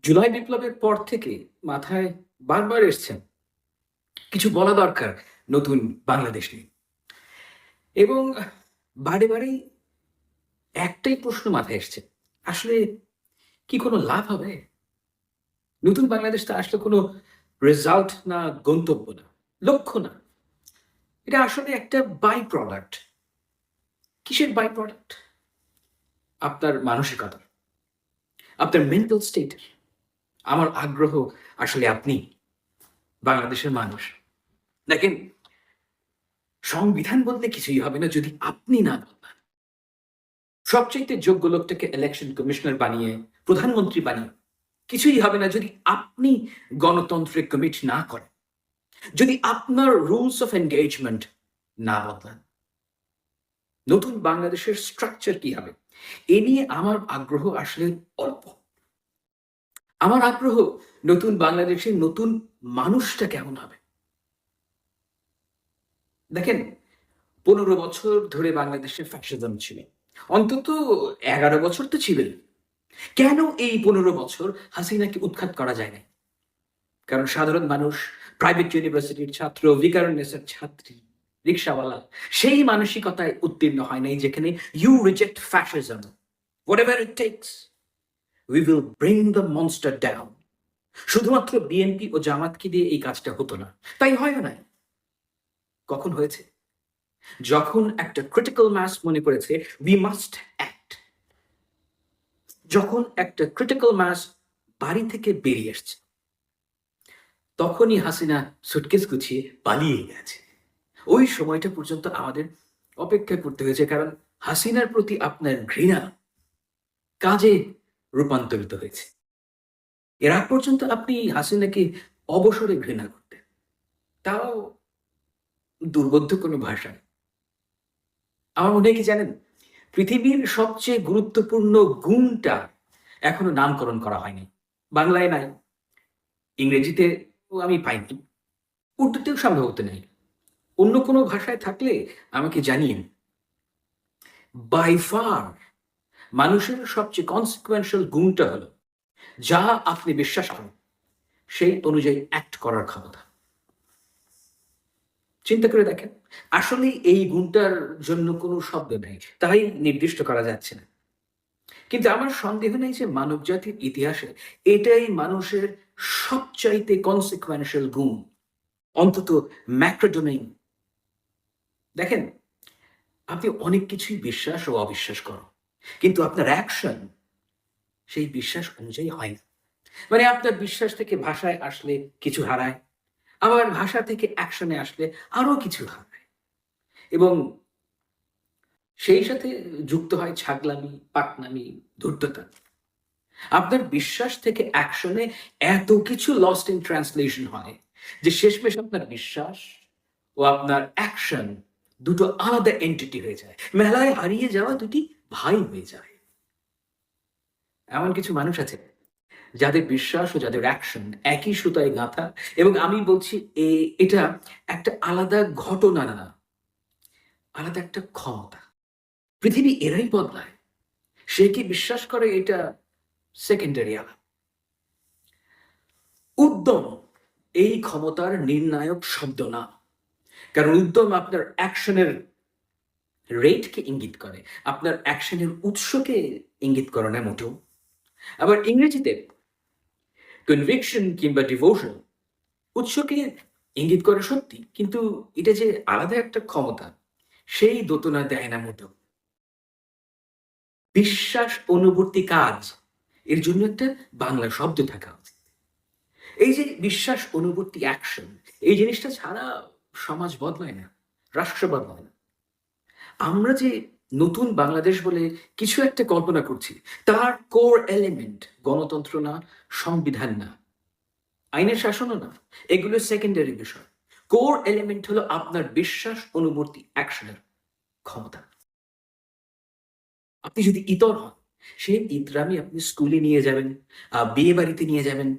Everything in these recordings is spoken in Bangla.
জুলাই বিপ্লবের পর থেকে মাথায় বারবার এসছে কিছু বলা দরকার নতুন বাংলাদেশ নিয়ে। এবং বারে বারেই একটাই প্রশ্ন মাথায় এসছে, আসলে কি কোনো লাভ হবে? নতুন বাংলাদেশ তো আসলে কোনো রেজাল্ট না, গন্তব্য না, লক্ষ্য না। এটা আসলে একটা বাই প্রোডাক্ট। কিসের বাই প্রোডাক্ট? আপনার মানসিকতার, আপনার মেন্টাল স্টেটের। আমার আগ্রহ আসলে আপনি, বাংলাদেশের মানুষ। দেখেন, সংবিধান বলতে কিছুই হবে না যদি আপনি না বদলান। সবচাইতে যোগ্য লোকটাকে ইলেকশন কমিশনার বানিয়ে, প্রধানমন্ত্রী বানিয়ে কিছুই হবে না যদি আপনি গণতন্ত্রে কমিট না করেন, যদি আপনার রুলস অফ এনগেজমেন্ট না বদলান। নতুন বাংলাদেশের স্ট্রাকচার কি হবে এ নিয়ে আমার আগ্রহ আসলে অল্প। আমার আগ্রহ নতুন বাংলাদেশের নতুন মানুষটা কেমন হবে। দেখেন, 15 বছর ধরে বাংলাদেশে ফ্যাসিজম ছিল, অন্তত 11 বছর তো ছিলই। কেন এই 15 বছর হাসিনাকে উৎখাত করা যায় না? কারণ সাধারণ মানুষ, প্রাইভেট ইউনিভার্সিটির ছাত্র, ভিকারুননিসার ছাত্রী, রিক্সাওয়ালা সেই মানসিকতায় উত্তীর্ণ হয় নাই যেখানে you reject fascism, whatever it takes, we will bring the monster down. শুধুমাত্র বিএনপি ও জামাতকে দিয়ে এই কাজটা হতো না, তাই হয় না। কখন হয়েছে? যখন একটা ক্রিটিক্যাল মাস মনে করেছে উই মাস্ট অ্যাক্ট। যখন একটা ক্রিটিক্যাল মাস বাড়ি থেকে বেরিয়ে আসছে, তখনই হাসিনা সুটকেস গুছিয়ে পালিয়ে গেছে। ওই সময়টা পর্যন্ত আমাদের অপেক্ষা করতে হয়েছে, কারণ হাসিনার প্রতি আপনার ঘৃণা কাজে রূপান্তরিত হয়েছে। এর আগ পর্যন্ত আপনি হাসিনাকে অবসরে ঘৃণা করতেন, তাও দুর্বোধ্য কোনো ভাষায়। আমার মনে হয় কি জানেন, পৃথিবীর সবচেয়ে গুরুত্বপূর্ণ গুণটা এখনো নামকরণ করা হয়নি। বাংলায় নাই, ইংরেজিতে আমি পাইনি, উর্দুতেও সম্ভবত নেই। অন্য কোনো ভাষায় থাকলে আমাকে জানিয়ে। বাই ফার মানুষের সবচেয়ে কনসিকুয়েন্সিয়াল গুণটা হলো, যা আপনি বিশ্বাস করেন সেই অনুযায়ী অ্যাক্ট করার ক্ষমতা। চিন্তা করে দেখেন, আসলে এই গুণটার জন্য কোনো শব্দ নেই, তাই নির্দিষ্ট করা যাচ্ছে না। কিন্তু আমার সন্দেহ নেই যে মানব জাতির ইতিহাসে এটাই মানুষের সবচাইতে কনসিকুয়েন্সিয়াল গুণ, অন্তত ম্যাক্রোডোমেইন। দেখেন, আপনি অনেক কিছুই বিশ্বাস ও অবিশ্বাস করেন, কিন্তু আপনার অ্যাকশন সেই বিশ্বাস অনুযায়ী হয় না। মানে আপনার বিশ্বাস থেকে ভাষায় আসলে কিছু হারায়, আবার ভাষা থেকে অ্যাকশনে আসলে আরো কিছু হারায়, এবং সেই সাথে যুক্ত হয় ছাগলামি, পাকনামি, ধূর্ততা। আপনার বিশ্বাস থেকে অ্যাকশনে এত কিছু লস্ট ইন ট্রান্সলেশন হয় যে শেষমেশ আপনার বিশ্বাস ও আপনার অ্যাকশন দুটো আলাদা এন্টিটি হয়ে যায়, মেলায় হারিয়ে যাওয়া দুটি ভাই হয়ে যায়। এমন কিছু মানুষ আছে যাদের বিশ্বাস ও যাদের অ্যাকশন একই সুতায় গাঁথা, এবং আমি বলছি এটা একটা আলাদা ঘটনা না, আলাদা একটা ক্ষমতা। পৃথিবী এরাই বদলায়, সে কি বিশ্বাস করে এটা সেকেন্ডারি আলাদা। উদ্যম এই ক্ষমতার নির্ণায়ক শব্দ না, কারণ উদ্যম আপনার অ্যাকশনের রেটকে ইঙ্গিত করে, আপনার অ্যাকশনের উৎসকে ইঙ্গিত করে না মোটেও। আবার ইংরেজিতে কনভিকশন কিংবা ডিভোশন উৎসকে ইঙ্গিত করে সত্যি, কিন্তু এটা যে আলাদা একটা ক্ষমতা সেই দোতনা দেয় না মোটেও। বিশ্বাস, অনুভূতি, কাজ, এর জন্য একটা বাংলা শব্দ থাকা উচিত। এই যে বিশ্বাস, অনুভূতি, অ্যাকশন, এই জিনিসটা ছাড়া সমাজ বদলায় না, রাষ্ট্র বদলায় না। আমরা যে নতুন বাংলাদেশ বলে কিছু একটা কল্পনা করছি, তার কোর এলিমেন্ট গণতন্ত্র না, সংবিধান না, আইনের শাসনও না, এগুলো সেকেন্ডারি বিষয়। কোর এলিমেন্ট হলো আপনার বিশ্বাস, অনুভূতি, অ্যাকশনের ক্ষমতা। আপনি যদি ইতর হন, সেই ইতরামি আপনি স্কুলে নিয়ে যাবেন, বিয়ে বাড়িতে নিয়ে যাবেন,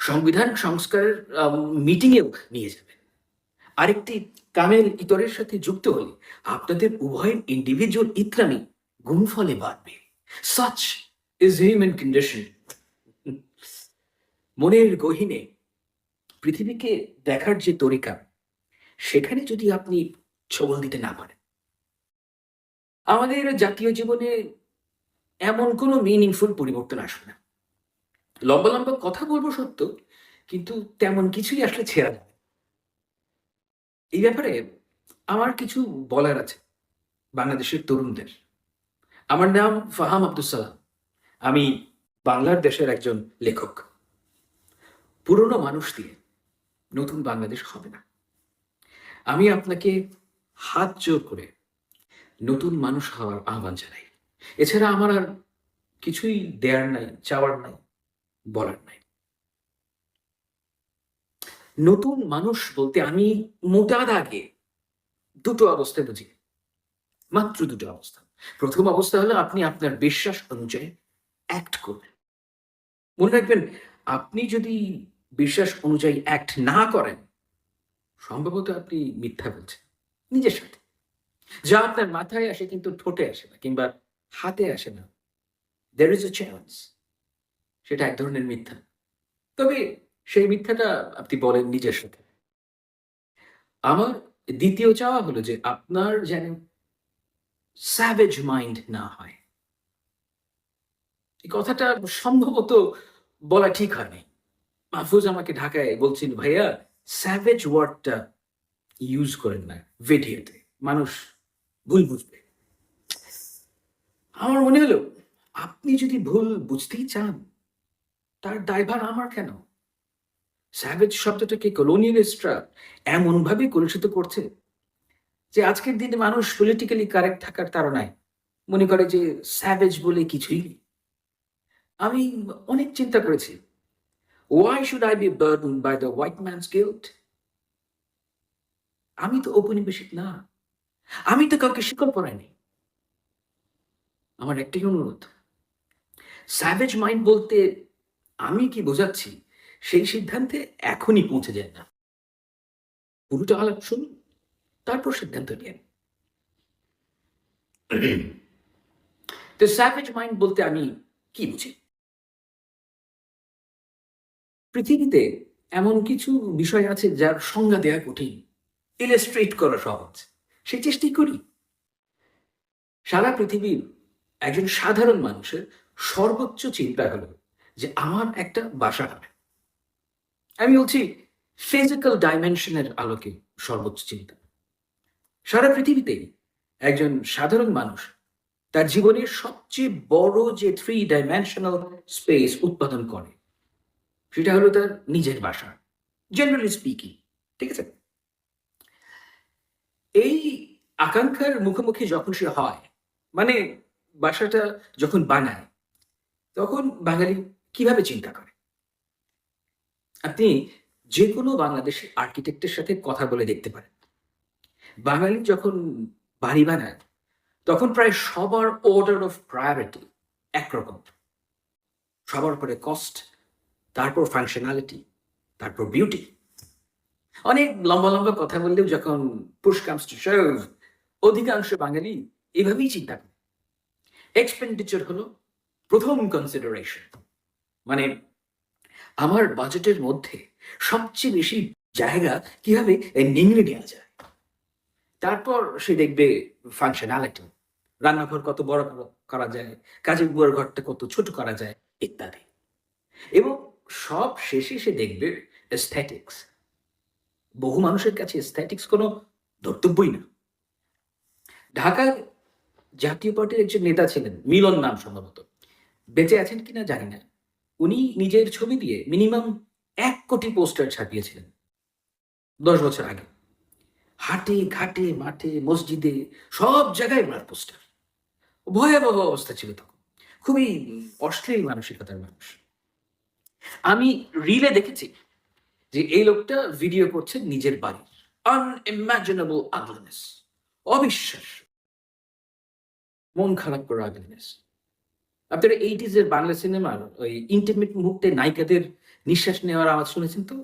সংবিধান সংস্কারের মিটিংয়েও নিয়ে যাবেন। আরেকটি কামেল ইতরের সাথে যুক্ত হলে আপনাদের উভয়ের ইন্ডিভিজুয়াল ইতরামি গুণফলে বাড়বে। Such is human condition. মনের গহীনে পৃথিবীকে দেখার যে তরিকা, সেখানে যদি আপনি ছবল দিতে না পারেন, আমাদের জাতীয় জীবনে এমন কোনো মিনিংফুল পরিবর্তন আসবে না। লম্বা, লম্বা কথা বলবো সত্য, কিন্তু তেমন কিছুই আসলে ছেড়া যাবে না। এই ব্যাপারে আমার কিছু বলার আছে বাংলাদেশের তরুণদের। আমার নাম ফাহাম আব্দুস সালাম। আমি বাংলার দেশের একজন লেখক। পুরনো মানুষ দিয়ে নতুন বাংলাদেশ হবে না। আমি আপনাকে হাত জোর করে নতুন মানুষ হওয়ার আহ্বান জানাই। এছাড়া আমার আর কিছুই দেয়ার নাই, চাওয়ার নাই, বলার নাই। নতুন মানুষ বলতে আমি মোটা দাগে দুটো অবস্থায় বুঝি, মাত্র দুটো অবস্থা। প্রথম অবস্থা হলো আপনি আপনার বিশ্বাস অনুযায়ী অ্যাক্ট করবেন। মনে রাখবেন, আপনি যদি বিশ্বাস অনুযায়ী অ্যাক্ট না করেন, সম্ভবত আপনি মিথ্যা বলছেন নিজের সাথে। যা আপনার মাথায় আসে কিন্তু ঠোঁটে আসে না, কিংবা হাতে আসে না। there is a chance সেটা এক ধরনের মিথ্যা। তবে সেই মিথ্যাটা আপনি বলেন নিজের সাথে। আমার দ্বিতীয় চাওয়া হলো যে আপনার যেন স্যাভেজ মাইন্ড না হয়। এই কথাটা সম্ভবত বলা ঠিক হয়নি। মাহফুজ আমাকে ঢাকায় বলছেন, ভাইয়া স্যাভেজ ওয়ার্ডটা ইউজ করেন না ভিডিওতে, মানুষ ভুল বুঝবে। আমার মনে হলো, আপনি যদি ভুল বুঝতেই চান, তার দায়ভার আমার কেন? স্যাভেজ শব্দটাকে কলোনিয়ালিস্টরা এমনভাবে কলুষিত করছে যে আজকের দিনে মানুষ পলিটিক্যালি কারেক্ট থাকার তাড়নায় মনে করে যে স্যাভেজ বলে কিছুই নেই। আমি অনেক চিন্তা করেছি, why should I be burdened by the white man's guilt? আমি তো ঔপনিবেশিক না, আমি তো কাউকে শিকল পরাইনি। আমার একটাই অনুরোধ, স্যাভেজ মাইন্ড বলতে আমি কি বোঝাচ্ছি সেই সিদ্ধান্তে এখনই পৌঁছে যায় না। পুরোটা আলাপ শুনুন, তারপর সিদ্ধান্ত নিন। তো স্যাভেজ মাইন্ড বলতে আমি কি বুঝি? পৃথিবীতে এমন কিছু বিষয় আছে যার সংজ্ঞা দেওয়া কঠিন, ইলাস্ট্রেট করা সহজ। সেই চেষ্টাই করি। সারা পৃথিবীর একজন সাধারণ মানুষের সর্বোচ্চ চিন্তা হলো যে আমার একটা বাসা হবে। আমি বলছি ফিজিক্যাল ডাইমেনশনের আলোকে সর্বোচ্চ চিন্তা। সারা পৃথিবীতেই একজন সাধারণ মানুষ তার জীবনের সবচেয়ে বড় যে 3 ডাইমেনশনাল স্পেস উৎপাদন করে, সেটা হলো তার নিজের বাসা, জেনারেলি স্পিকিং। ঠিক আছে? এই আকাঙ্ক্ষার মুখোমুখি যখন সে হয়, মানে বাসাটা যখন বানায়, তখন বাঙালি কিভাবে চিন্তা করে? আপনি যে কোনো বাংলাদেশি আর্কিটেক্টের সাথে কথা বলে দেখতে পারেন। বাঙালি যখন বাড়ি বানায়, তখন প্রায় সবার অর্ডার অফ প্রায়োরিটি একরকম। সবার উপরে কস্ট, তারপর ফাংশনালিটি, তারপর বিউটি। অনেক লম্বা লম্বা কথা বললেও যখন পুশ কামস টু শোভ, অধিকাংশ বাঙালি এভাবেই চিন্তা করে। এক্সপেন্ডিচার হলো প্রথম কনসিডারেশন। মানে আমার বাজেটের মধ্যে সবচেয়ে বেশি জায়গা কিভাবে নিংড়ে নেওয়া যায়। তারপর সে দেখবে ফাংশনালিটি, রান্নাঘর কত বড় করা যায়, কাজের বুয়ার ঘরটা কত ছোট করা যায়, ইত্যাদি। এবং সব শেষে সে দেখবে এস্থেটিক্স। বহু মানুষের কাছে এস্থেটিক্স কোনো ধর্তব্যই না। ঢাকার জাতীয় পার্টির একজন নেতা ছিলেন, মিলন নাম সম্ভবত, বেঁচে আছেন কিনা জানি না। উনি নিজের ছবি দিয়ে মিনিমাম 1 কোটি পোস্টার ছাপিয়েছিলেন 10 বছর আগে। হাটে ঘাটে মাঠে মসজিদে সব জায়গায় ওনার পোস্টার। ভয়াবহ অবস্থা ছিল তখন। খুবই অশ্লীল মানসিকতার মানুষ। আমি রিলে দেখেছি যে এই লোকটা ভিডিও করছে নিজের বাড়ির। আনইমাজিনেবল আগলিনেস, অবিশ্বাস্য, মন খারাপ করা আগলিনেস। আপনারা 80s এর বাংলা সিনেমার ওই ইন্টিমেট মুহূর্তে নায়িকাদের নিঃশ্বাস নেওয়ার আওয়াজ শুনেছেন তো?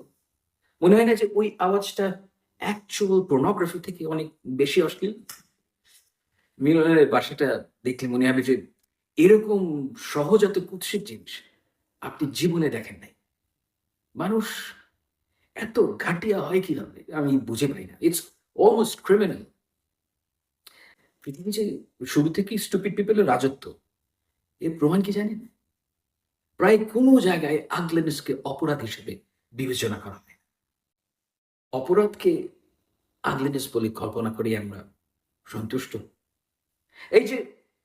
মনে হয় না যে ওই আওয়াজটা অ্যাকচুয়াল পর্নোগ্রাফি থেকে অনেক বেশি অশ্লীল? মিলনের বাসাটা দেখলে মনে হবে যে এরকম সহজাত কুৎসিত জিনিস আপনি জীবনে দেখেন নাই। মানুষ এত ঘাটিয়া হয় কিভাবে আমি বুঝে পাই না। It's almost criminal. পৃথিবী যে শুরু থেকেই স্টুপিড পিপলের রাজত্ব, এর প্রমাণ কি জানেন? প্রায় কোনো জায়গায় আগলিনেসকে অপরাধ হিসেবে বিবেচনা করা হয়। অপরাধকে আগলিনেস বলে কল্পনা করি আমরা সন্তুষ্ট। এই যে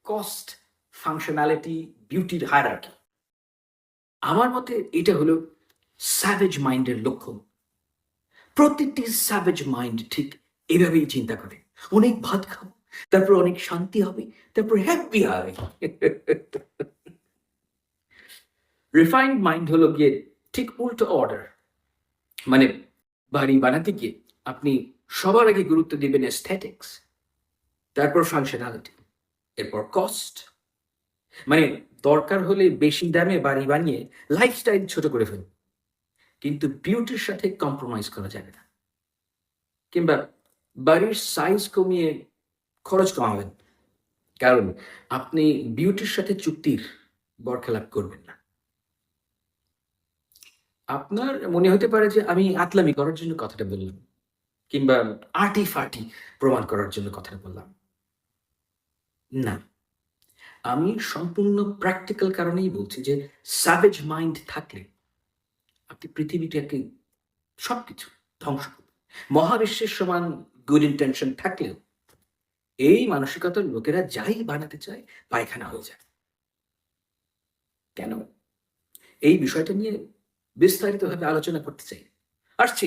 কস্ট, ফাংশনালিটি, বিউটির হায়ারার্কি, আমার মতে এটা হলো স্যাভেজ মাইন্ডের লক্ষণ। প্রতিটি স্যাভেজ মাইন্ড ঠিক এভাবেই চিন্তা করে। অনেক ভাত খাবো, তারপর অনেক শান্তি হবে, তারপর হ্যাপি হবে। রিফাইন্ড মাইন্ড হলো গিয়ে ঠিক উল্টো অর্ডার। মানে বাড়ি বানাতে গিয়ে আপনি সবার আগে গুরুত্ব দিবেন এস্থেটিক্স, তারপর ফাংশনালিটি, এরপর কস্ট। মানে দরকার হলে বেশি দামে বাড়ি বানিয়ে লাইফস্টাইল ছোট করে ফেলুন, কিন্তু বিউটির সাথে কম্প্রোমাইজ করা যাবে না। কিংবা বাড়ির সাইজ কমিয়ে খরচ কমাবেন, কারণ আপনি বিউটির সাথে চুক্তির বরখেলাপ করবেন না। আপনার মনে হতে পারে যে আমি আতলামি করার জন্য কথাটা বললাম, কিংবা আর্টি ফার্টি প্রমাণ করার জন্য কথাটা বললাম। না, আমি সম্পূর্ণ প্র্যাকটিক্যাল কারণেই বলছি যে স্যাভেজ মাইন্ড থাকলে আপনি পৃথিবীটাকে সবকিছু ধ্বংস করবেন। মহাবিশ্বের সমান গুড ইন্টেনশন থাকলেও এই মানসিকতার লোকেরা যাই বানাতে চায় পায়খানা হয়ে যায়। কেন? এই বিষয়টা নিয়ে বিস্তারিতভাবে আলোচনা করতে চাই। আসছি